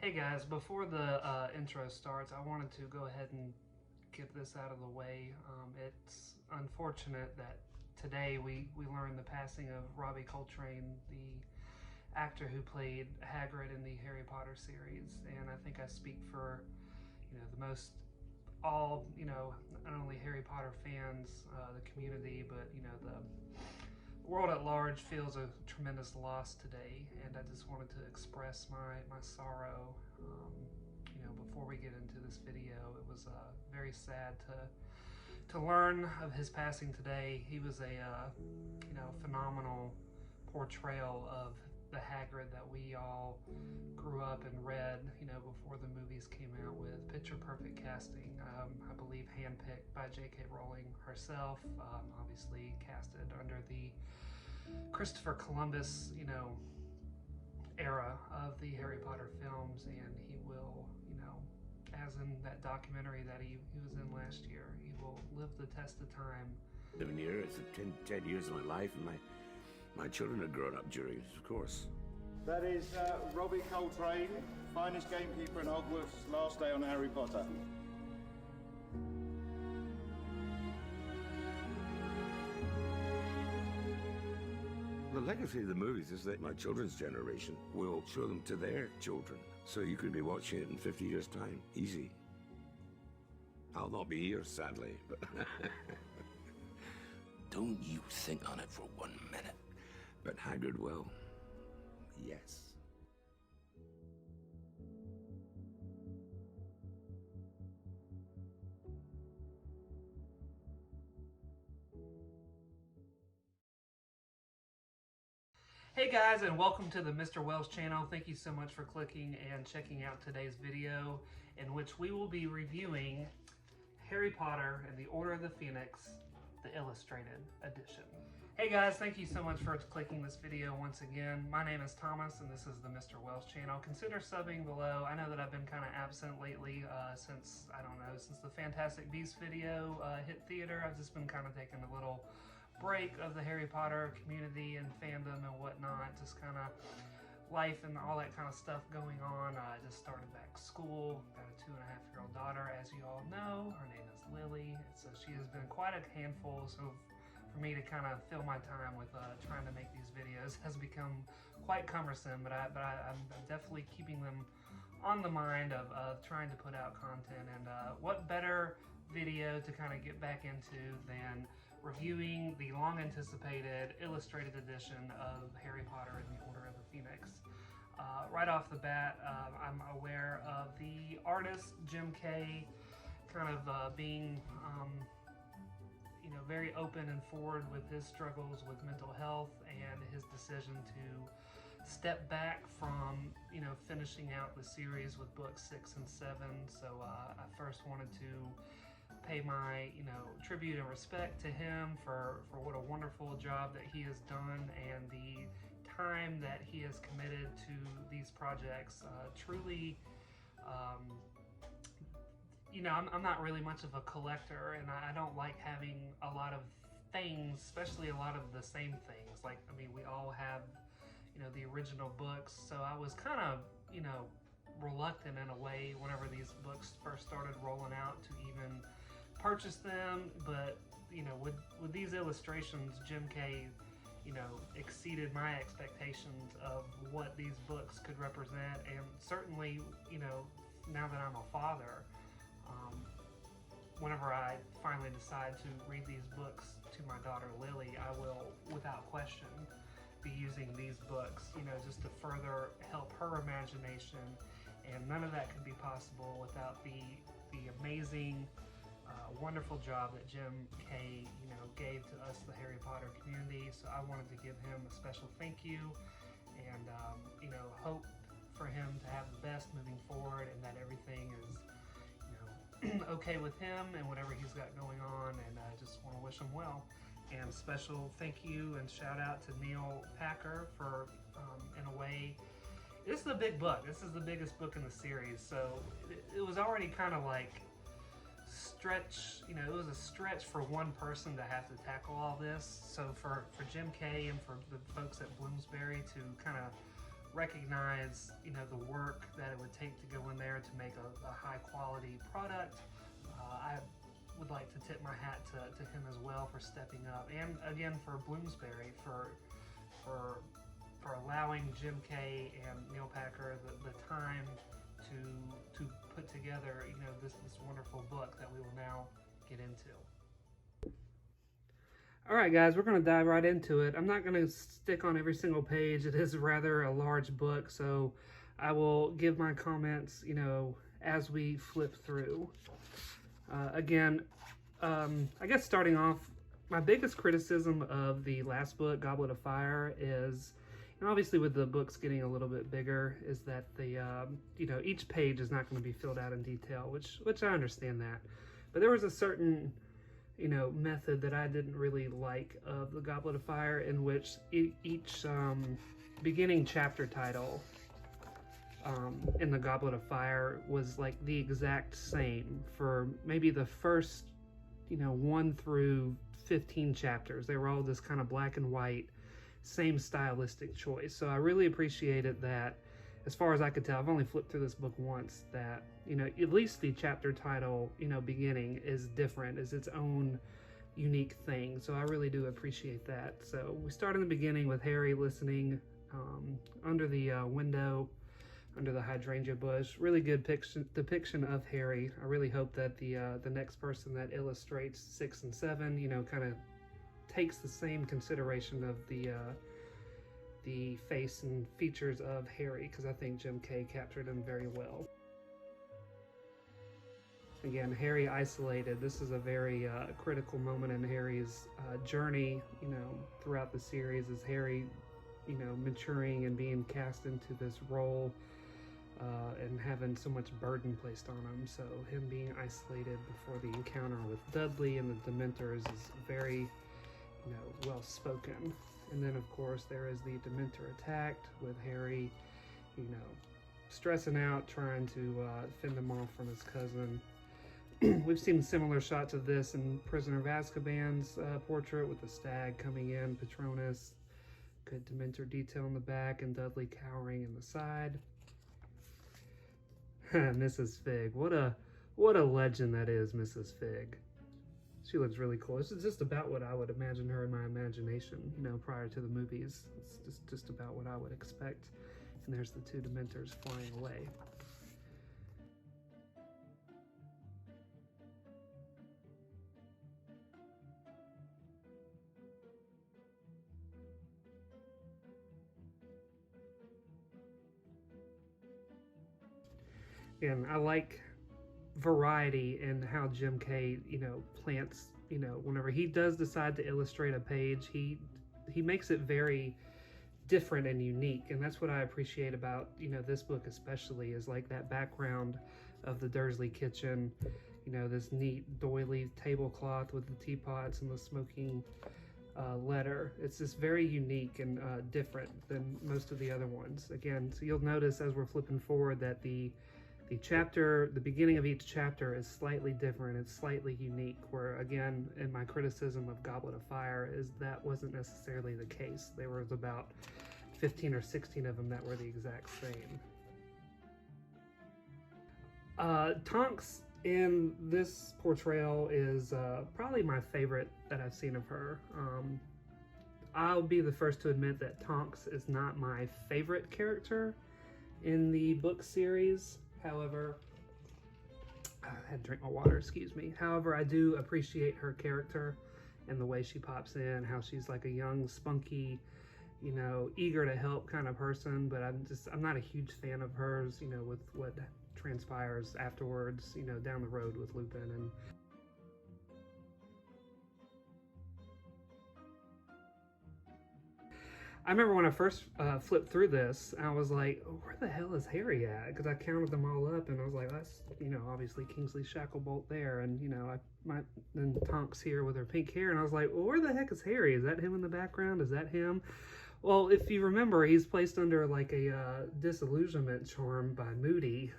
Hey guys, before the intro starts, I wanted to go ahead and get this out of the way. It's unfortunate that today we learned the passing of Robbie Coltrane, the actor who played Hagrid in the Harry Potter series. And I think I speak for, the most all, not only Harry Potter fans, the community, but, the world at large feels a tremendous loss today, and I just wanted to express my sorrow. Before we get into this video, it was very sad to learn of his passing today. He was a phenomenal portrayal of the Hagrid that we all grew up and read, before the movies came out, with picture perfect casting. I believe handpicked by J.K. Rowling herself, obviously casted under the Christopher Columbus, era of the Harry Potter films, and he will, as in that documentary that he was in last year, he will live the test of time. Living here, it's 10 years of my life, and my children have grown up during it, of course. That is Robbie Coltrane, finest gamekeeper in Hogwarts, last day on Harry Potter. The legacy of the movies is that my children's generation will show them to their children. So you could be watching it in 50 years' time, easy. I'll not be here, sadly, but don't you think on it for 1 minute. But Hagrid will. Yes. Hey guys, and welcome to the Mr. Wells channel. Thank you so much for clicking and checking out today's video, in which we will be reviewing Harry Potter and the Order of the Phoenix, the illustrated edition. Hey guys, thank you so much for clicking this video once again. My name is Thomas, and this is the Mr. Wells channel. Consider subbing below. I know that I've been kind of absent lately since the Fantastic Beasts video hit theater. I've just been kind of taking a little break of the Harry Potter community and fandom and whatnot, just kind of life and all that kind of stuff going on. I just started back school, got a 2.5-year-old daughter, as you all know. Her name is Lily, so she has been quite a handful. So for me to kind of fill my time with trying to make these videos has become quite cumbersome, but I'm definitely keeping them on the mind of trying to put out content. And what better video to kind of get back into than reviewing the long anticipated illustrated edition of Harry Potter and the Order of the Phoenix. Right off the bat, I'm aware of the artist Jim Kay kind of being very open and forward with his struggles with mental health and his decision to step back from finishing out the series with books 6 and 7. So I first wanted to pay my tribute and respect to him for what a wonderful job that he has done, and the time that he has committed to these projects. Truly, I'm not really much of a collector, and I don't like having a lot of things, especially a lot of the same things. We all have, the original books, so I was kind of, reluctant in a way whenever these books first started rolling out to even purchase them. But, with these illustrations, Jim Kay, exceeded my expectations of what these books could represent. And certainly, now that I'm a father, whenever I finally decide to read these books to my daughter Lily, I will, without question, be using these books, just to further help her imagination. And none of that could be possible without the amazing, wonderful job that Jim Kay, gave to us, the Harry Potter community. So I wanted to give him a special thank you, and hope for him to have the best moving forward, and that everything is okay with him and whatever he's got going on. And I just want to wish him well. And special thank you and shout out to Neil Packer for, in a way, this is a big book. This is the biggest book in the series, so it was already kind of like stretch, it was a stretch for one person to have to tackle all this. So for Jim Kay and for the folks at Bloomsbury to kind of recognize, you know, the work that it would take to go in there to make a high quality product. I would like to tip my hat to him as well for stepping up, and again for Bloomsbury for allowing Jim Kay and Neil Packer the time to put together, you know, this wonderful book that we will now get into. All right, guys, we're going to dive right into it. I'm not going to stick on every single page. It is rather a large book, so I will give my comments, you know, as we flip through. Again, I guess starting off, my biggest criticism of the last book, Goblet of Fire, is, and obviously with the books getting a little bit bigger, is that the you know, each page is not going to be filled out in detail, which I understand that. But there was a certain, you know, method that I didn't really like of the Goblet of Fire, in which each beginning chapter title in the Goblet of Fire was like the exact same for maybe the first, you know, 1 through 15 chapters. They were all this kind of black and white, same stylistic choice. So I really appreciated that. As far as I could tell, I've only flipped through this book once, that, you know, at least the chapter title, you know, beginning is different, is its own unique thing. So I really do appreciate that. So we start in the beginning with Harry listening under the window, under the hydrangea bush. Really good depiction of Harry. I really hope that the next person that illustrates 6 and 7, you know, kind of takes the same consideration of the face and features of Harry, because I think Jim Kay captured him very well. Again, Harry isolated. This is a very critical moment in Harry's journey, you know, throughout the series, is Harry, you know, maturing and being cast into this role and having so much burden placed on him. So him being isolated before the encounter with Dudley and the Dementors is very, you know, well spoken. And then, of course, there is the Dementor attack with Harry, you know, stressing out, trying to fend him off from his cousin. We've seen similar shots of this in Prisoner of Azkaban's portrait, with the stag coming in, Patronus, good Dementor detail in the back, and Dudley cowering in the side. Mrs. Fig, what a legend that is, Mrs. Fig. She looks really cool. This is just about what I would imagine her in my imagination, you know, prior to the movies. It's just about what I would expect. And there's the 2 Dementors flying away. And I like variety in how Jim Kay, you know, plants, you know, whenever he does decide to illustrate a page, he makes it very different and unique. And that's what I appreciate about, you know, this book especially, is like that background of the Dursley kitchen, you know, this neat doily tablecloth with the teapots and the smoking letter. It's just very unique and different than most of the other ones. Again, so you'll notice as we're flipping forward that the beginning of each chapter is slightly different. It's slightly unique, where, again, in my criticism of Goblet of Fire, is that wasn't necessarily the case. There was about 15 or 16 of them that were the exact same. Tonks in this portrayal is probably my favorite that I've seen of her. I'll be the first to admit that Tonks is not my favorite character in the book series. However, I had to drink my water, excuse me. However, I do appreciate her character and the way she pops in, how she's like a young, spunky, you know, eager to help kind of person, but I'm not a huge fan of hers, you know, with what transpires afterwards, you know, down the road with Lupin. And I remember when I first flipped through this, I was like, oh, where the hell is Harry at? Because I counted them all up, and I was like, that's, you know, obviously Kingsley Shacklebolt there, and, you know, then Tonks here with her pink hair, and I was like, well, where the heck is Harry? Is that him in the background? Is that him? Well, if you remember, he's placed under like a disillusionment charm by Moody,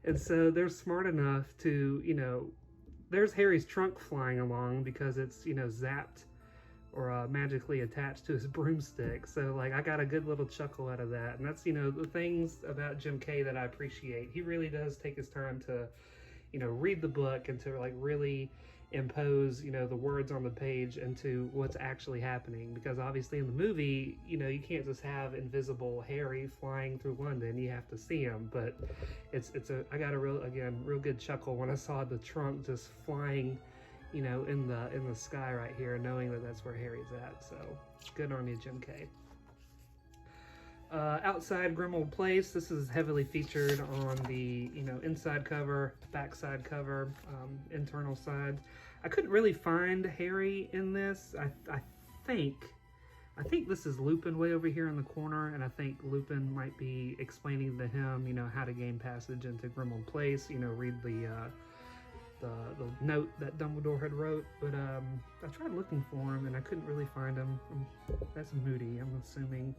and so they're smart enough to, you know, there's Harry's trunk flying along because it's, you know, zapped or magically attached to his broomstick. So like I got a good little chuckle out of that. And that's, you know, the things about Jim Kay that I appreciate. He really does take his time to, you know, read the book and to like really impose, you know, the words on the page into what's actually happening. Because obviously in the movie, you know, you can't just have invisible Harry flying through London. You have to see him. But I got a real good chuckle when I saw the trunk just flying, you know, in the sky right here, knowing that that's where Harry's at. So good on you, Jim Kay. Outside Grimmauld Place, this is heavily featured on the, you know, inside cover, backside cover, internal sides. I couldn't really find Harry in this. I think this is Lupin way over here in the corner, and I think Lupin might be explaining to him, you know, how to gain passage into Grimmauld Place. You know, read the note that Dumbledore had wrote. But I tried looking for him, and I couldn't really find him. That's Moody, I'm assuming.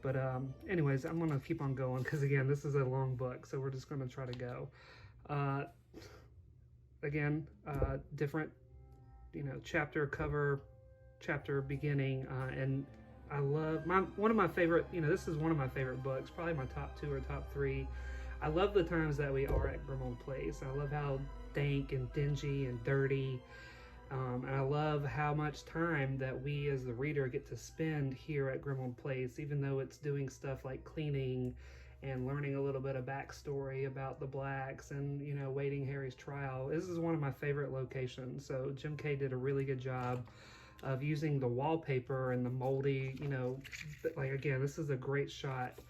But anyways, I'm going to keep on going because, again, this is a long book, so we're just going to try to go. Again, different, you know, chapter cover, chapter beginning, and I love, one of my favorite, you know, this is one of my favorite books, probably my top 2 or top 3. I love the times that we are at Grimmauld Place. I love how dank and dingy and dirty. And I love how much time that we as the reader get to spend here at Grimmauld Place, even though it's doing stuff like cleaning and learning a little bit of backstory about the Blacks and, you know, waiting Harry's trial. This is one of my favorite locations. So Jim Kay did a really good job of using the wallpaper and the moldy, you know, like, again, this is a great shot.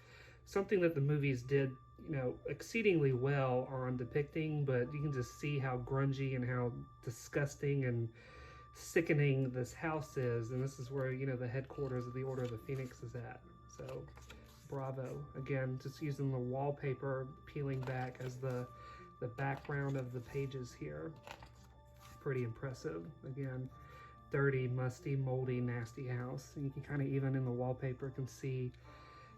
Something that the movies did, you know, exceedingly well on depicting, but you can just see how grungy and how disgusting and sickening this house is. And this is where, you know, the headquarters of the Order of the Phoenix is at. So bravo. Again, just using the wallpaper peeling back as the background of the pages here. Pretty impressive. Again, dirty, musty, moldy, nasty house. And you can kind of, even in the wallpaper, can see,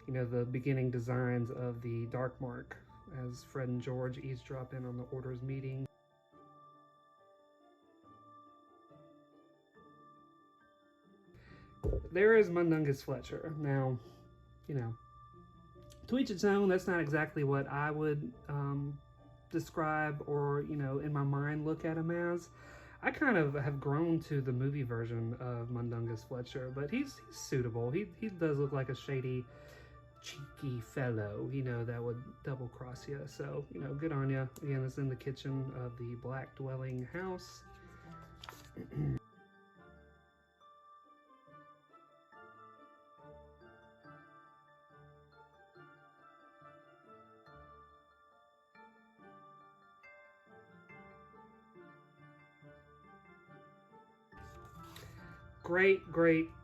you know, the beginning designs of the Dark Mark as Fred and George eavesdrop in on the Order's meeting. There is Mundungus Fletcher. Now, you know, to each its own. That's not exactly what I would describe or, you know, in my mind look at him as. I kind of have grown to the movie version of Mundungus Fletcher, but he's suitable. He does look like a shady, cheeky fellow, you know, that would double cross you. So, you know, good on you. Again, it's in the kitchen of the Black dwelling house.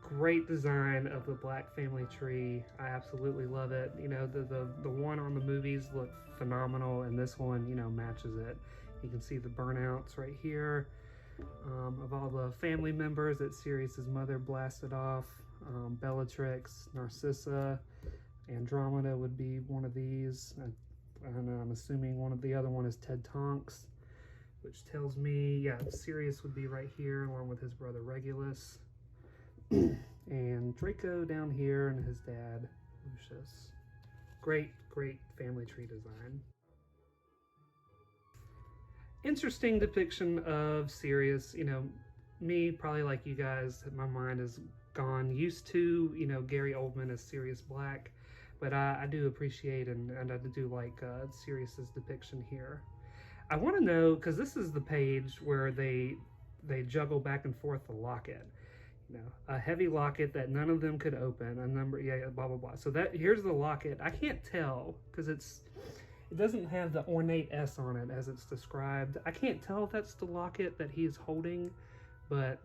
Great design of the Black family tree. I absolutely love it. You know, the one on the movies looked phenomenal, and this one, you know, matches it. You can see the burnouts right here of all the family members that Sirius's mother blasted off. Bellatrix, Narcissa, Andromeda would be one of these. I'm assuming the other one is Ted Tonks, which tells me, yeah, Sirius would be right here along with his brother Regulus. And Draco down here and his dad, Lucius. Great family tree design. Interesting depiction of Sirius. You know, me, probably like you guys, my mind is gone used to, you know, Gary Oldman as Sirius Black, but I do appreciate and I do like Sirius's depiction here. I want to know, because this is the page where they juggle back and forth the locket. You know, a heavy locket that none of them could open, a number, yeah, blah blah blah. So here's the locket. I can't tell because it doesn't have the ornate S on it as it's described. I can't tell if that's the locket that he's holding, but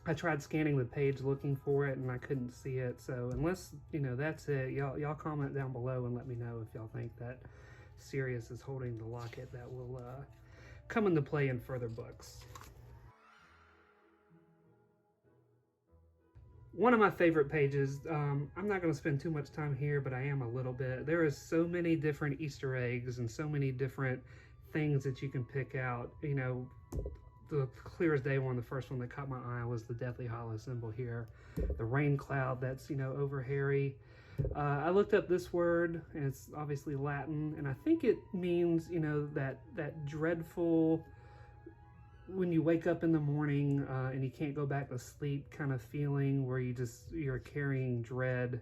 I tried scanning the page looking for it and I couldn't see it. So unless, you know, that's it, y'all comment down below and let me know if y'all think that Sirius is holding the locket that will come into play in further books. One of my favorite pages, I'm not going to spend too much time here, but I am a little bit. There is so many different Easter eggs and so many different things that you can pick out. You know, the clear as day one, the first one that caught my eye was the Deathly Hollow symbol here. The rain cloud that's, you know, over Harry. I looked up this word, and it's obviously Latin, and I think it means, you know, that dreadful, when you wake up in the morning and you can't go back to sleep kind of feeling where you're carrying dread.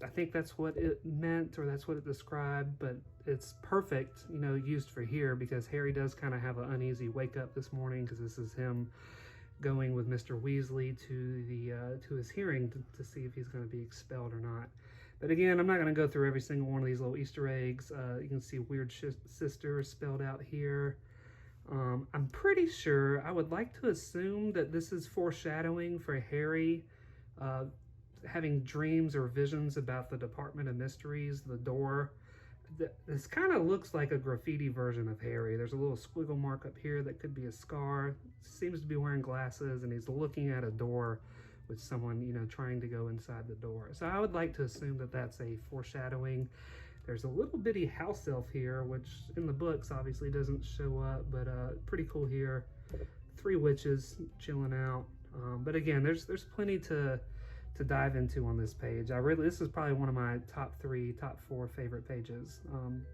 I think that's what it meant, or that's what it described, but it's perfect, you know, used for here, because Harry does kind of have an uneasy wake up this morning, because this is him going with Mr. Weasley to his hearing to see if he's going to be expelled or not. But again, I'm not going to go through every single one of these little Easter eggs. You can see Weird Sister spelled out here. I'm pretty sure, I would like to assume that this is foreshadowing for Harry having dreams or visions about the Department of Mysteries, the door. This kind of looks like a graffiti version of Harry. There's a little squiggle mark up here that could be a scar. Seems to be wearing glasses, and he's looking at a door with someone, you know, trying to go inside the door. So I would like to assume that that's a foreshadowing. There's a little bitty house elf here, which in the books obviously doesn't show up, but pretty cool here. 3 witches chilling out. But again, there's plenty to dive into on this page. This is probably one of my top 4 favorite pages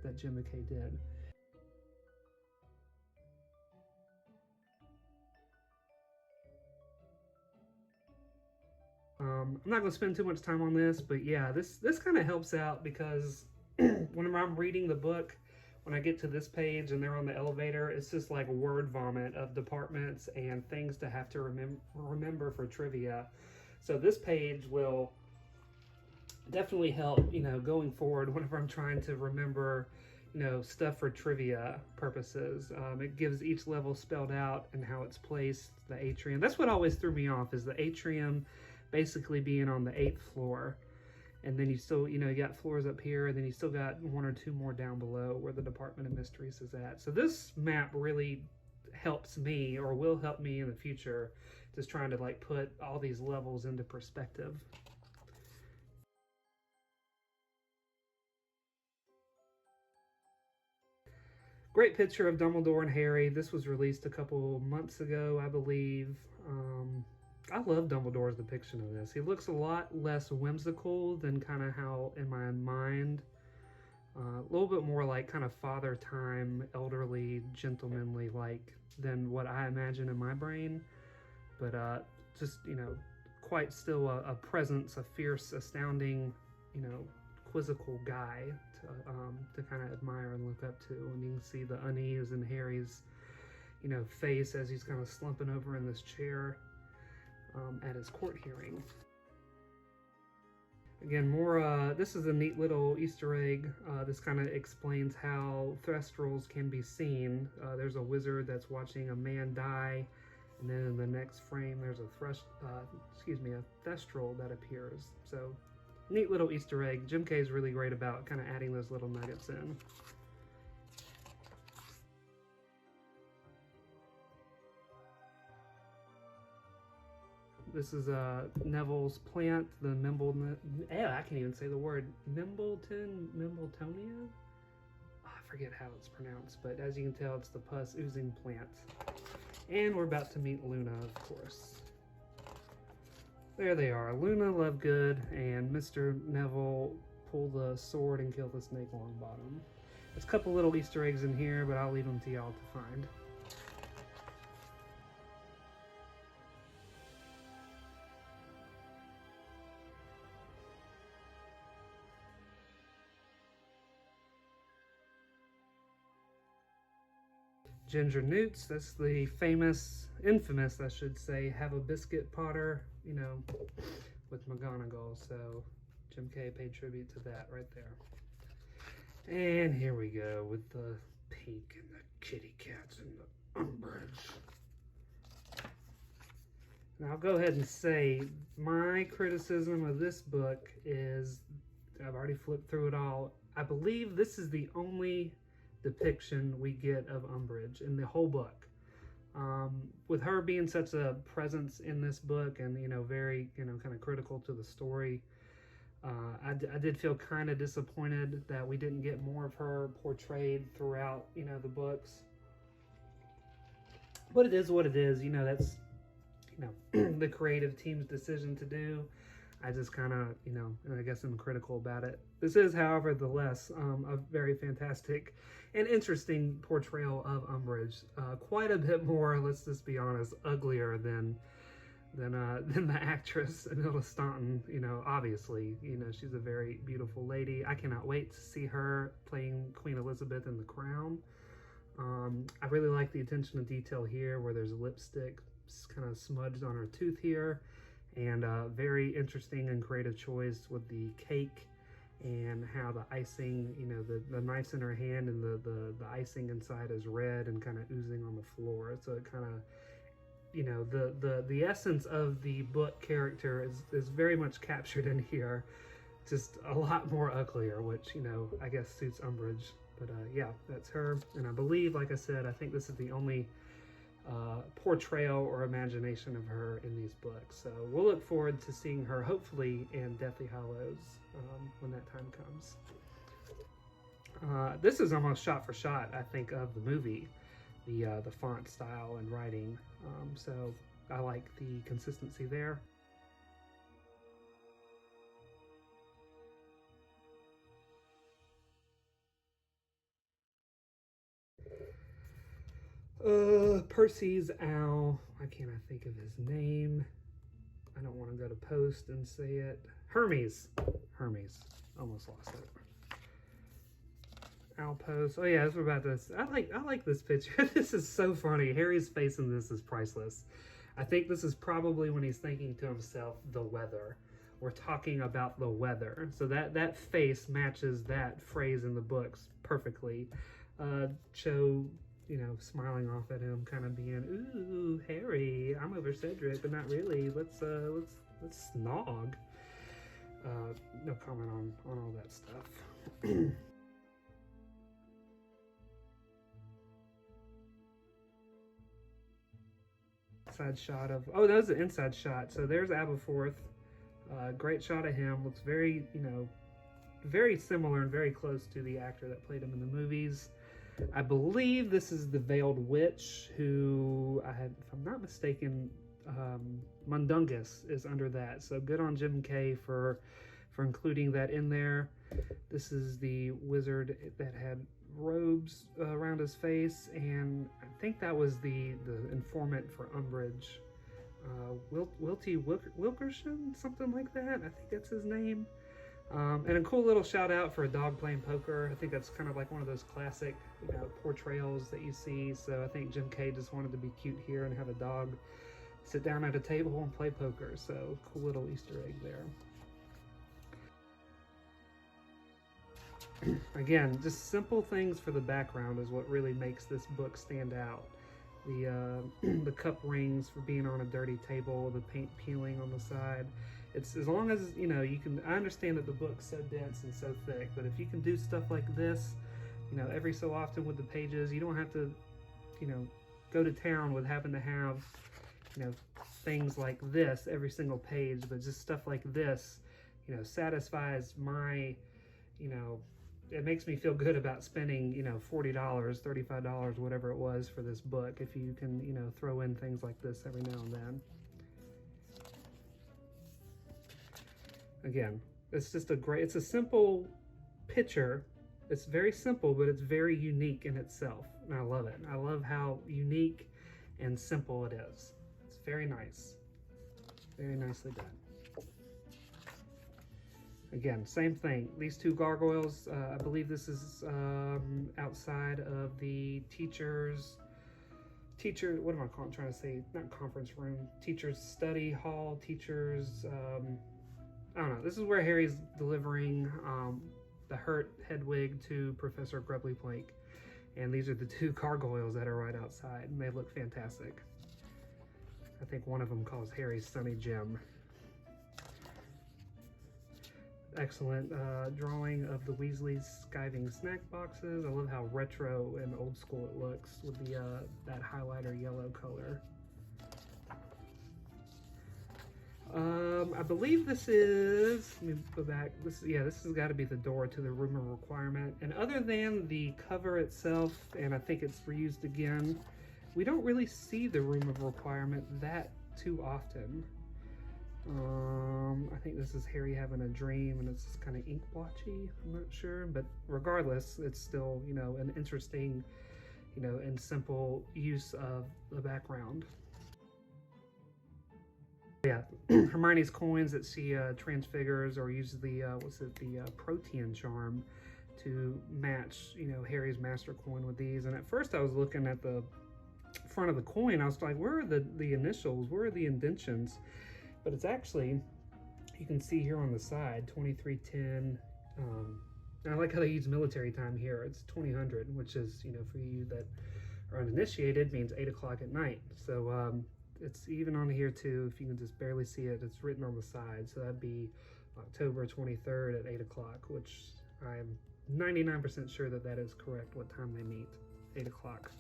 that Jim McKay did. I'm not going to spend too much time on this, but yeah, this kind of helps out, because whenever I'm reading the book, when I get to this page and they're on the elevator, it's just like word vomit of departments and things to have to remember for trivia. So this page will definitely help, you know, going forward whenever I'm trying to remember, you know, stuff for trivia purposes. It gives each level spelled out and how it's placed, the atrium. That's what always threw me off, is the atrium basically being on the 8th floor. And then you still, you know, you got floors up here, and then you still got 1 or 2 more down below where the Department of Mysteries is at. So this map really helps me, or will help me in the future, just trying to like put all these levels into perspective. Great picture of Dumbledore and Harry. This was released a couple months ago, I believe. I love Dumbledore's depiction of this. He looks a lot less whimsical than kind of how in my mind. A little bit more like kind of father time, elderly, gentlemanly like than what I imagine in my brain. But just, you know, quite still a presence, a fierce, astounding, you know, quizzical guy to kind of admire and look up to. And you can see the unease in Harry's, you know, face as he's kind of slumping over in this chair at his court hearing. Again, more, this is a neat little Easter egg. This kind of explains how Thestrals can be seen. There's a wizard that's watching a man die, and then in the next frame there's a Thestral that appears. So, neat little Easter egg. Jim Kay is really great about kind of adding those little nuggets in. This is Neville's plant, the I can't even say the word, Mimbletonia? Oh, I forget how it's pronounced, but as you can tell, it's the pus oozing plant. And we're about to meet Luna, of course. There they are, Luna Lovegood and Mr. Neville pull the sword and kill the Snake Longbottom. There's a couple little Easter eggs in here, but I'll leave them to y'all to find. Ginger Newts, that's the infamous, I should say, Have a Biscuit Potter, you know, with McGonagall. So Jim Kay paid tribute to that right there. And here we go with the pink and the kitty cats and the Umbridge. Now I'll go ahead and say my criticism of this book is, I've already flipped through it all. I believe this is the only depiction we get of Umbridge in the whole book. With her being such a presence in this book and, you know, very, you know, kind of critical to the story, I did feel kind of disappointed that we didn't get more of her portrayed throughout, you know, the books. But it is what it is. You know, that's, you know, the creative team's decision to do. I just kind of, you know, I guess I'm critical about it. This is, however, the less a very fantastic and interesting portrayal of Umbridge. Quite a bit more, let's just be honest, uglier than the actress Anila Staunton. You know, obviously, you know, she's a very beautiful lady. I cannot wait to see her playing Queen Elizabeth in The Crown. I really like the attention to detail here, where there's a lipstick kind of smudged on her tooth here, and very interesting and creative choice with the cake and how the icing, you know, the knife's in her hand and the icing inside is red and kind of oozing on the floor. So it kind of, you know, the essence of the book character is very much captured in here, just a lot more uglier, which, you know, I guess suits Umbridge. But yeah, that's her. And I believe, like I said, I think this is the only portrayal or imagination of her in these books. So we'll look forward to seeing her, hopefully, in Deathly Hallows when that time comes. This is almost shot for shot, I think, of the movie, the font style and writing. So I like the consistency there. Percy's owl. Why can't I think of his name? I don't want to go to post and say it. Hermes. Hermes. Almost lost it. Owl post. Oh yeah, that's about this. I like this picture. This is so funny. Harry's face in this is priceless. I think this is probably when he's thinking to himself, the weather. We're talking about the weather. So that face matches that phrase in the books perfectly. Cho, you know, smiling off at him, kind of being, ooh, Harry, I'm over Cedric, but not really. Let's snog. No comment on all that stuff. Side shot of, oh, that was an inside shot. So there's Aberforth. Great shot of him. Looks very, you know, very similar and very close to the actor that played him in the movies. I believe this is the Veiled Witch, who, if I'm not mistaken, Mundungus is under that. So good on Jim Kay for including that in there. This is the wizard that had robes around his face, and I think that was the informant for Umbridge. Wilty Wilkerson, something like that. I think that's his name. And a cool little shout out for a dog playing poker. I think that's kind of like one of those classic, you know, portrayals that you see. So I think Jim Kay just wanted to be cute here and have a dog sit down at a table and play poker. So cool little Easter egg there. Again, just simple things for the background is what really makes this book stand out. The cup rings for being on a dirty table, the paint peeling on the side. It's as long as, you know, you can, I understand that the book's so dense and so thick, but if you can do stuff like this, you know, every so often with the pages, you don't have to, you know, go to town with having to have, you know, things like this every single page, but just stuff like this, you know, satisfies my, you know, it makes me feel good about spending, you know, $40, $35, whatever it was for this book, if you can, you know, throw in things like this every now and then. Again, it's just it's a simple picture. It's very simple, but it's very unique in itself, and I love it. I love how unique and simple it is. It's very nice. Very nicely done. Again, same thing. These two gargoyles, I believe this is outside of the what am I trying to say? Not conference room. Teacher's study hall. Teacher's, I don't know. This is where Harry's delivering the hurt Hedwig to Professor Grubbly Plank. And these are the two gargoyles that are right outside, and they look fantastic. I think one of them calls Harry Sonny Jim. Excellent drawing of the Weasleys skiving snack boxes. I love how retro and old school it looks with the that highlighter yellow color. I believe this is, let me go back, this has got to be the door to the room of requirement. And other than the cover itself, and I think it's reused again, we don't really see the Room of Requirement that too often. I think this is Harry having a dream, and it's kind of ink blotchy. I'm not sure, but regardless, it's still, you know, an interesting, you know, and simple use of the background. Yeah, Hermione's coins that she transfigures or uses the the protein charm to match, you know, Harry's master coin with these. And at first I was looking at the front of the coin, I was like, where are the initials, where are the indentions? But it's actually, you can see here on the side, 2310. I like how they use military time here. It's 2000, which is, you know, for you that are uninitiated, means 8 o'clock at night. So it's even on here too, if you can just barely see it, it's written on the side. So that'd be October 23rd at 8 o'clock, which I'm 99% sure that that is correct, what time they meet, 8 o'clock.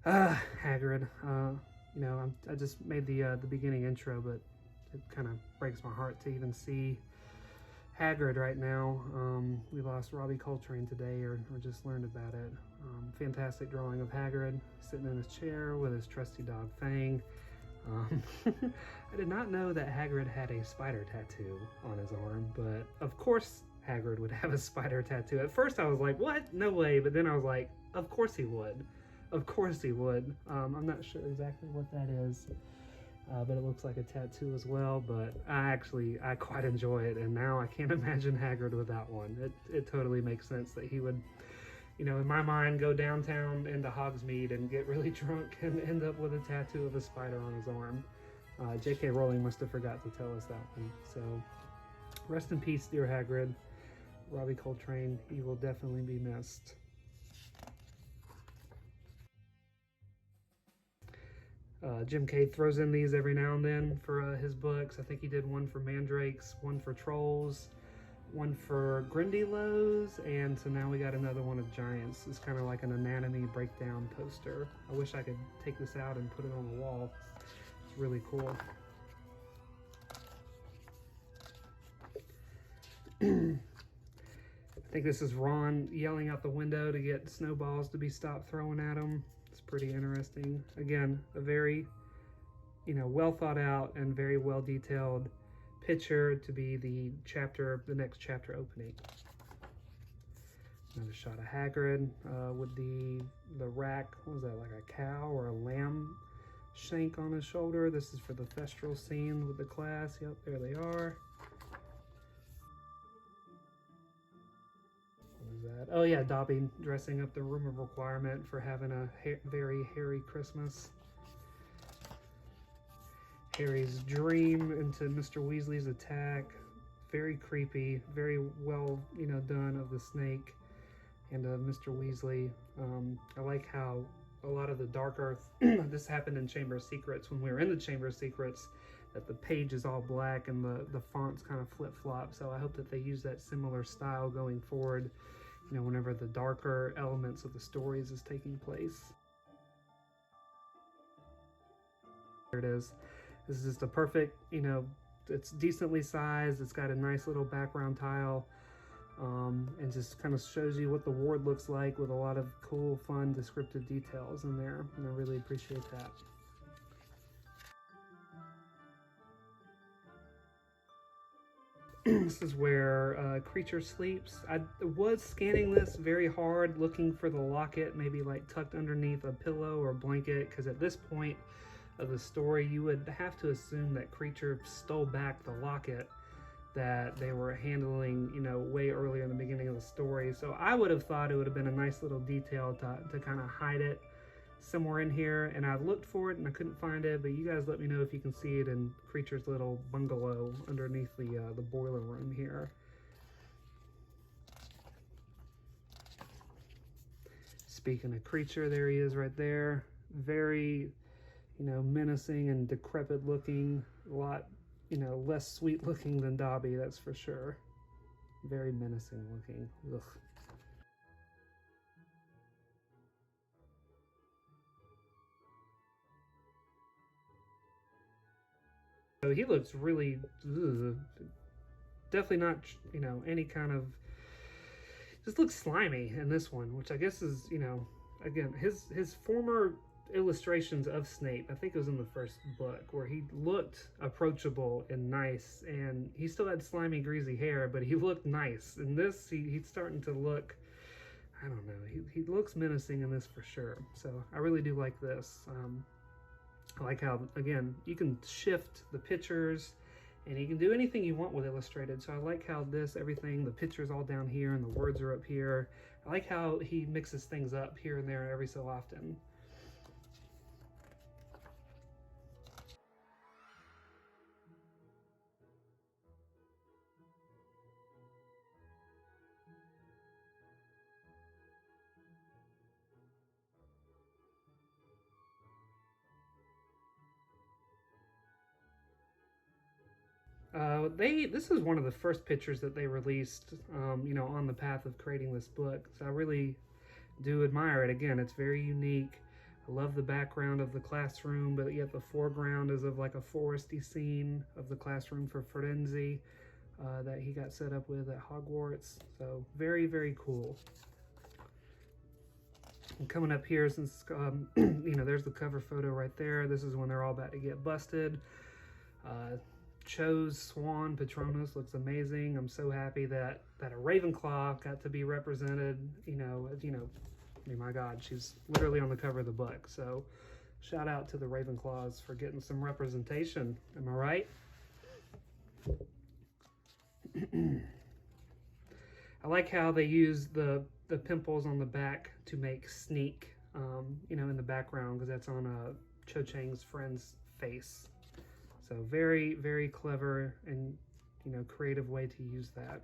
Hagrid. You know, I just made the beginning intro, but it kind of breaks my heart to even see Hagrid right now. We lost Robbie Coltrane today, or just learned about it. Fantastic drawing of Hagrid sitting in his chair with his trusty dog Fang. I did not know that Hagrid had a spider tattoo on his arm, but of course Hagrid would have a spider tattoo. At first I was like, what? No way. But then I was like, of course he would. Of course he would. I'm not sure exactly what that is, but it looks like a tattoo as well. But I quite enjoy it, and now I can't imagine Hagrid without one. It totally makes sense that he would, you know, in my mind, go downtown into Hogsmeade and get really drunk and end up with a tattoo of a spider on his arm. J.K. Rowling must have forgot to tell us that one. So rest in peace, dear Hagrid. Robbie Coltrane, you will definitely be missed. Jim Cade throws in these every now and then for his books. I think he did one for Mandrakes, one for Trolls, one for Grindylows, and so now we got another one of Giants. It's kind of like an anatomy breakdown poster. I wish I could take this out and put it on the wall. It's really cool. I think this is Ron yelling out the window to get snowballs to be stopped throwing at him. It's pretty interesting. Again, a very, you know, well thought out and very well detailed picture to be the next chapter opening. Another shot of Hagrid with the rack. What was that, like a cow or a lamb shank on his shoulder? This is for the Thestral scene with the class. Yep, there they are. That? Oh yeah, Dobby dressing up the Room of Requirement for having a very hairy Christmas. Harry's dream into Mr. Weasley's attack. Very creepy, very well, you know, done of the snake and of Mr. Weasley. I like how a lot of the darker, this happened in Chamber of Secrets when we were in the Chamber of Secrets, that the page is all black and the fonts kind of flip-flop. So I hope that they use that similar style going forward, you know, whenever the darker elements of the stories is taking place. There it is. This is just a perfect, you know, it's decently sized. It's got a nice little background tile, and just kind of shows you what the ward looks like with a lot of cool, fun, descriptive details in there. And I really appreciate that. This is where Creature sleeps. I was scanning this very hard, looking for the locket, maybe like tucked underneath a pillow or blanket, because at this point of the story, you would have to assume that Creature stole back the locket that they were handling, you know, way earlier in the beginning of the story. So I would have thought it would have been a nice little detail to kind of hide it somewhere in here, and I looked for it and I couldn't find it, but you guys let me know if you can see it in Creature's little bungalow underneath the boiler room here. Speaking of Creature, there he is right there. Very, you know, menacing and decrepit looking. A lot, you know, less sweet looking than Dobby, that's for sure. Very menacing looking. Ugh. So he looks really, definitely not, you know, any kind of, just looks slimy in this one, which I guess is, you know, again, his former illustrations of Snape, I think it was in the first book, where he looked approachable and nice, and he still had slimy, greasy hair, but he looked nice. In this, he's starting to look, I don't know, he looks menacing in this for sure. So I really do like this. I like how, again, you can shift the pictures, and you can do anything you want with Illustrated. So I like how this, everything, the picture's all down here and the words are up here. I like how he mixes things up here and there every so often. This is one of the first pictures that they released, you know, on the path of creating this book. So I really do admire it. Again, it's very unique. I love the background of the classroom, but yet the foreground is of like a foresty scene of the classroom for Firenze that he got set up with at Hogwarts. So very, very cool. And coming up here, since, you know, there's the cover photo right there. This is when they're all about to get busted. Cho's Swan Patronus looks amazing. I'm so happy that a Ravenclaw got to be represented. You know, I mean, my God, she's literally on the cover of the book. So shout out to the Ravenclaws for getting some representation. Am I right? I like how they use the pimples on the back to make Sneak, you know, in the background, because that's on Cho Chang's friend's face. So very, very clever and, you know, creative way to use that.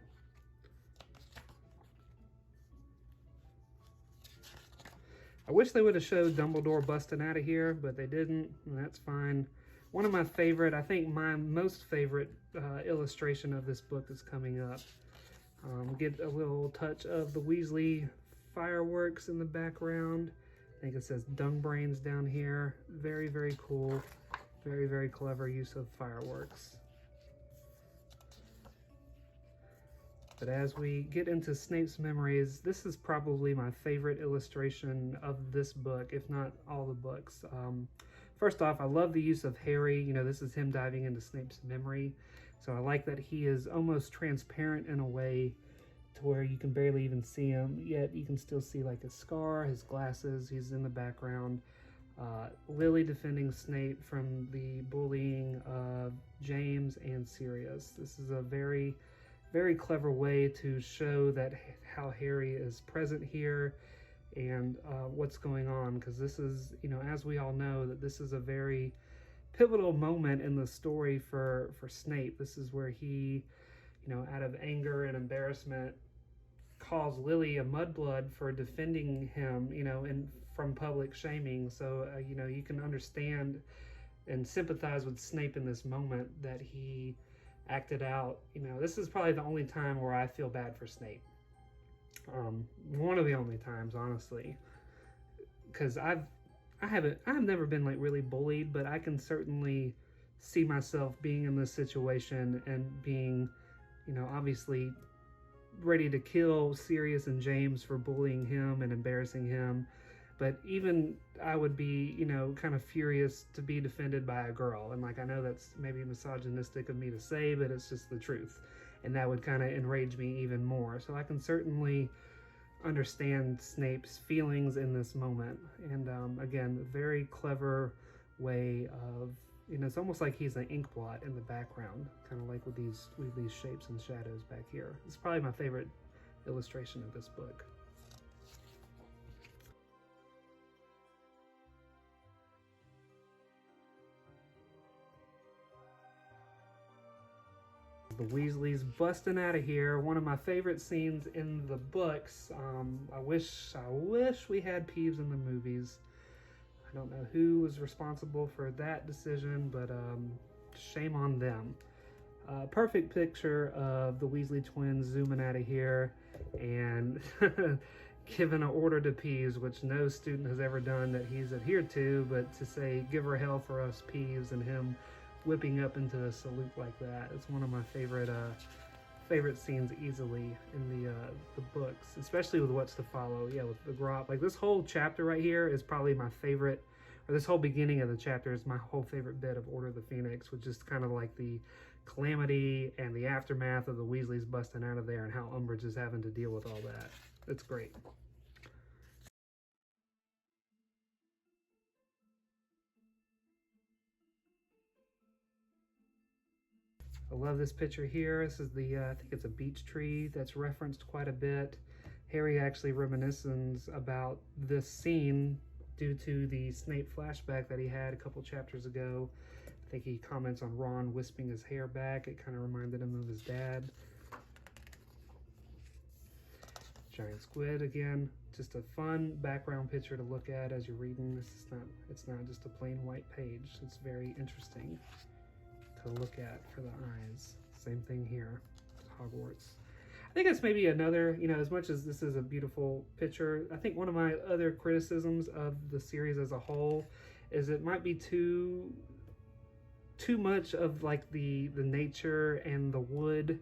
I wish they would have showed Dumbledore busting out of here, but they didn't, and that's fine. One of my favorite, I think my most favorite illustration of this book is coming up. Get a little touch of the Weasley fireworks in the background. I think it says Dung Brains down here. Very, very cool. Very, very clever use of fireworks. But as we get into Snape's memories, this is probably my favorite illustration of this book, if not all the books. First off, I love the use of Harry. You know, this is him diving into Snape's memory. So I like that he is almost transparent in a way to where you can barely even see him, yet you can still see like his scar, his glasses, he's in the background. Lily defending Snape from the bullying of James and Sirius. This is a very, very clever way to show that how Harry is present here and what's going on, because this is, you know, as we all know, that this is a very pivotal moment in the story for Snape. This is where he, you know, out of anger and embarrassment, calls Lily a mudblood for defending him, you know, and from public shaming. So, you know, you can understand and sympathize with Snape in this moment that he acted out. You know, this is probably the only time where I feel bad for Snape. One of the only times, honestly, because I've never been like really bullied, but I can certainly see myself being in this situation and being, you know, obviously ready to kill Sirius and James for bullying him and embarrassing him. But even I would be, you know, kind of furious to be defended by a girl. And like, I know that's maybe misogynistic of me to say, but it's just the truth. And that would kind of enrage me even more. So I can certainly understand Snape's feelings in this moment. And again, a very clever way of, you know, it's almost like he's an ink blot in the background, kind of like with these shapes and shadows back here. It's probably my favorite illustration of this book. The Weasleys busting out of here. One of my favorite scenes in the books. I wish we had Peeves in the movies. I don't know who was responsible for that decision, but shame on them. Perfect picture of the Weasley twins zooming out of here and giving an order to Peeves, which no student has ever done that he's adhered to, but to say, give her hell for us, Peeves, and him whipping up into a salute like that. It's one of my favorite favorite scenes easily in the books, especially with what's to follow. Yeah, with the Grop. Like this whole chapter right here is probably my favorite, or this whole beginning of the chapter is my whole favorite bit of Order of the Phoenix, which is kind of like the calamity and the aftermath of the Weasleys busting out of there and how Umbridge is having to deal with all that. It's great. I love this picture here. This is the, I think it's a beech tree that's referenced quite a bit. Harry actually reminisces about this scene due to the Snape flashback that he had a couple chapters ago. I think he comments on Ron wisping his hair back. It kind of reminded him of his dad. Giant squid again. Just a fun background picture to look at as you're reading. It's not just a plain white page. It's very interesting to look at for the eyes. Same thing here, Hogwarts. I think that's maybe another, you know, as much as this is a beautiful picture, I think one of my other criticisms of the series as a whole is it might be too much of like the nature and the wood,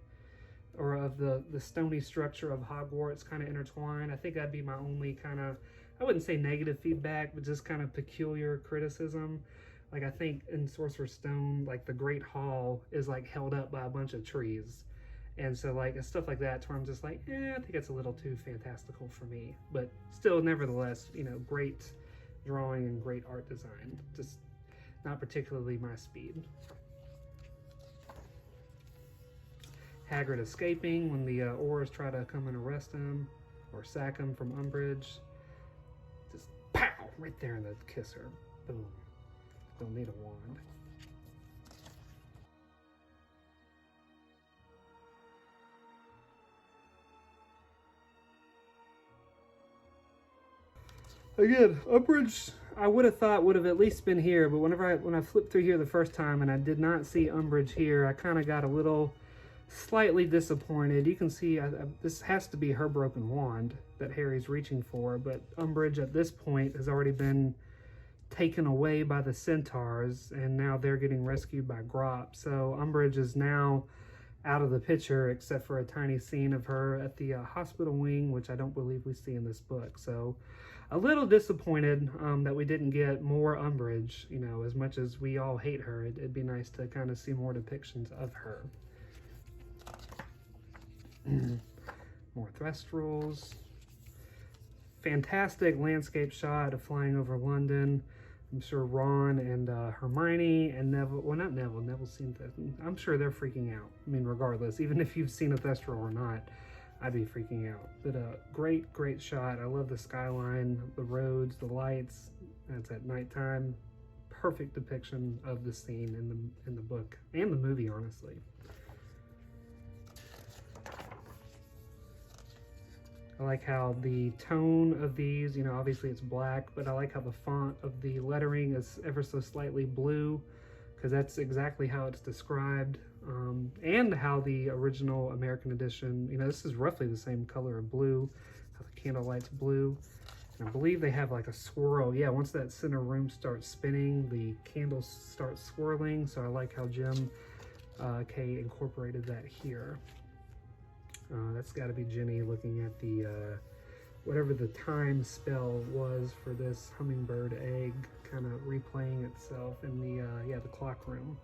or of the stony structure of Hogwarts kind of intertwined. I think that'd be my only kind of, I wouldn't say negative feedback, but just kind of peculiar criticism. Like I think in Sorcerer's Stone, like the Great Hall is like held up by a bunch of trees. And so like stuff like that, where I'm just like, I think it's a little too fantastical for me. But still, nevertheless, you know, great drawing and great art design. Just not particularly my speed. Hagrid escaping when the Aurors try to come and arrest him or sack him from Umbridge. Just pow! Right there in the kisser. Boom. Don't need a wand. Again, Umbridge, I would have thought would have at least been here, but when I flipped through here the first time and I did not see Umbridge here, I kind of got a little slightly disappointed. You can see this has to be her broken wand that Harry's reaching for, but Umbridge at this point has already been taken away by the centaurs, and now they're getting rescued by Grop. So Umbridge is now out of the picture, except for a tiny scene of her at the hospital wing, which I don't believe we see in this book. So a little disappointed that we didn't get more Umbridge. You know, as much as we all hate her, it'd be nice to kind of see more depictions of her. More Thestrals. Fantastic landscape shot of flying over London. I'm sure Ron and Hermione and Neville, well, not Neville, Neville's seen that. I'm sure they're freaking out. I mean, regardless, even if you've seen a Thestral or not, I'd be freaking out. But great shot. I love the skyline, the roads, the lights. That's at nighttime. Perfect depiction of the scene in the book and the movie, honestly. I like how the tone of these, you know, obviously it's black, but I like how the font of the lettering is ever so slightly blue, because that's exactly how it's described, and how the original American edition, you know, this is roughly the same color of blue, how the candlelight's blue, and I believe they have like a swirl. Yeah, once that center room starts spinning, the candles start swirling, so I like how Jim K incorporated that here. That's got to be Ginny looking at the, whatever the time spell was for this hummingbird egg kind of replaying itself in the, yeah, the clock room.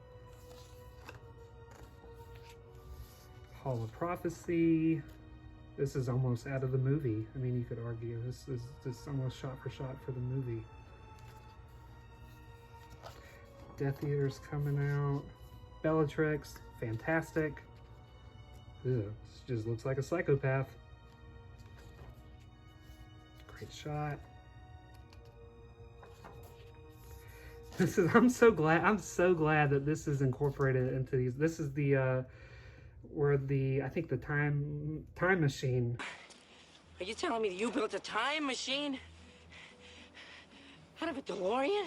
Hall of Prophecy. This is almost out of the movie. I mean, you could argue this is just almost shot for shot for the movie. Death Eater's coming out. Bellatrix, fantastic. Ew, this just looks like a psychopath. Great shot. This is, I'm so glad that this is incorporated into these. This is the where the, I think the time machine. Are you telling me that you built a time machine out of a DeLorean?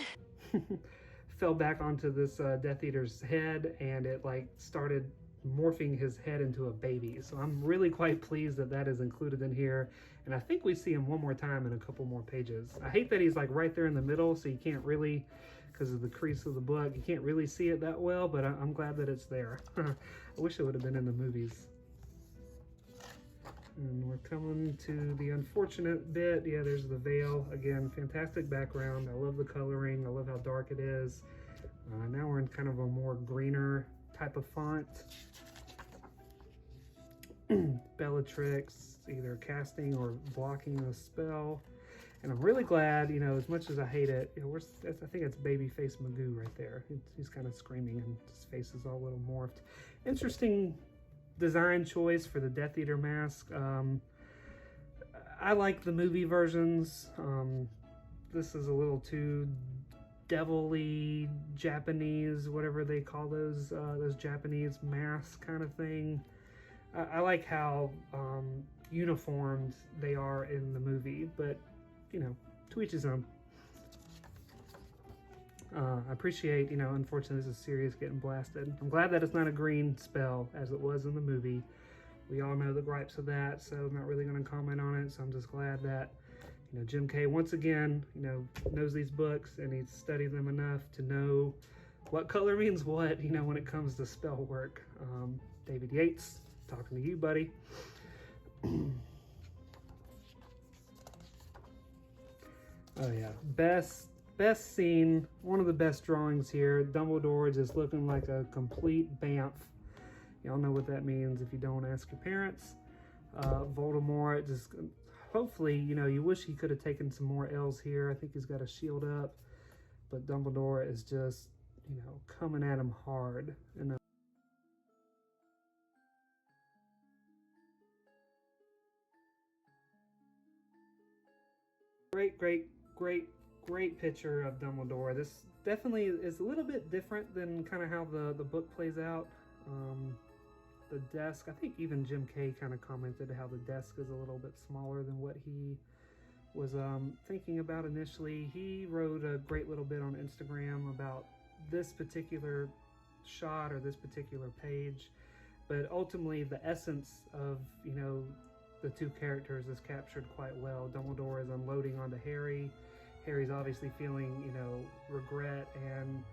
Fell back onto this Death Eater's head, and it like started morphing his head into a baby. So I'm really quite pleased that that is included in here, and I think we see him one more time in a couple more pages. I hate that he's like right there in the middle, so you can't really, because of the crease of the book, you can't really see it that well, but I'm glad that it's there. I wish it would have been in the movies. And we're coming to the unfortunate bit. Yeah, there's the veil. Again, fantastic background. I love the coloring. I love how dark it is. Now we're in kind of a more greener type of font. Bellatrix, either casting or blocking a spell. And I'm really glad, you know, as much as I hate it, you know, I think it's Babyface Magoo right there. He's kind of screaming and his face is all a little morphed. Interesting design choice for the Death Eater mask. I like the movie versions. This is a little too devilly Japanese, whatever they call those Japanese masks kind of thing. I like how uniformed they are in the movie, but you know, to each his own. I appreciate, you know, unfortunately this is Sirius getting blasted. I'm glad that it's not a green spell as it was in the movie. We all know the gripes of that, so I'm not really going to comment on it. So I'm just glad that, you know, Jim Kay once again, you know, knows these books and he's studied them enough to know what color means what, you know, when it comes to spell work. David Yates, talking to you, buddy. Oh yeah, best scene, one of the best drawings here. Dumbledore just looking like a complete bamf. Y'all know what that means. If you don't, ask your parents. Voldemort just, hopefully, you know, you wish he could have taken some more L's here. I think he's got a shield up, but Dumbledore is just, you know, coming at him hard. And great picture of Dumbledore. This definitely is a little bit different than kind of how the book plays out. The desk, I think even Jim Kay kind of commented how the desk is a little bit smaller than what he was thinking about initially. He wrote a great little bit on Instagram about this particular shot or this particular page, but ultimately the essence of, you know, the two characters is captured quite well. Dumbledore is unloading onto Harry. Harry's obviously feeling, you know, regret and,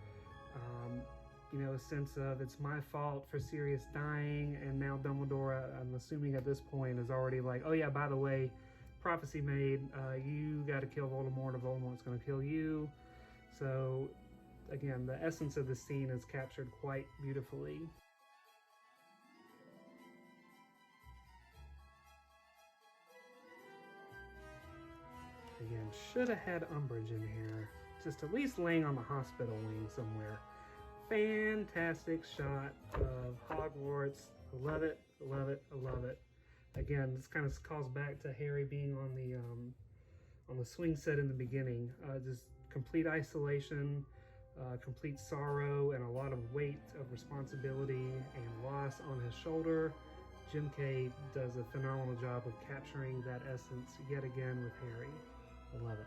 you know, a sense of it's my fault for Sirius dying. And now Dumbledore, I'm assuming at this point, is already like, oh yeah, by the way, prophecy made, you got to kill Voldemort or Voldemort's going to kill you. So again, the essence of the scene is captured quite beautifully. Again, should have had Umbridge in here. Just at least laying on the hospital wing somewhere. Fantastic shot of Hogwarts. I love it, I love it, I love it. Again, this kind of calls back to Harry being on the swing set in the beginning. Just complete isolation, complete sorrow, and a lot of weight of responsibility and loss on his shoulder. Jim Kay does a phenomenal job of capturing that essence yet again with Harry. I love it.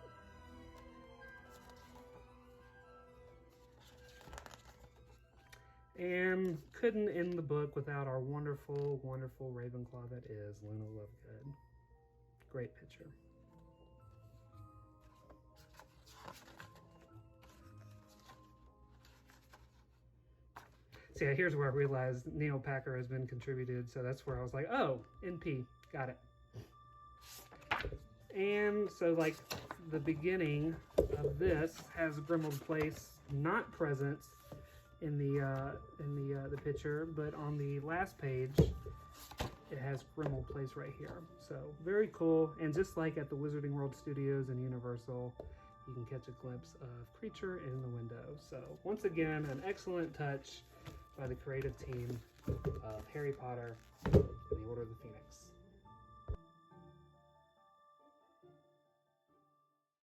And couldn't end the book without our wonderful, wonderful Ravenclaw that is Luna Lovegood. Great picture. So yeah, here's where I realized Neil Packer has been contributed, so that's where I was like, oh, NP, got it. And so like the beginning of this has Grimmauld Place not present in the picture, but on the last page it has Grimmauld Place right here. So very cool, and just like at the Wizarding World Studios and Universal, you can catch a glimpse of Creature in the window. So once again, an excellent touch by the creative team of Harry Potter and the Order of the Phoenix.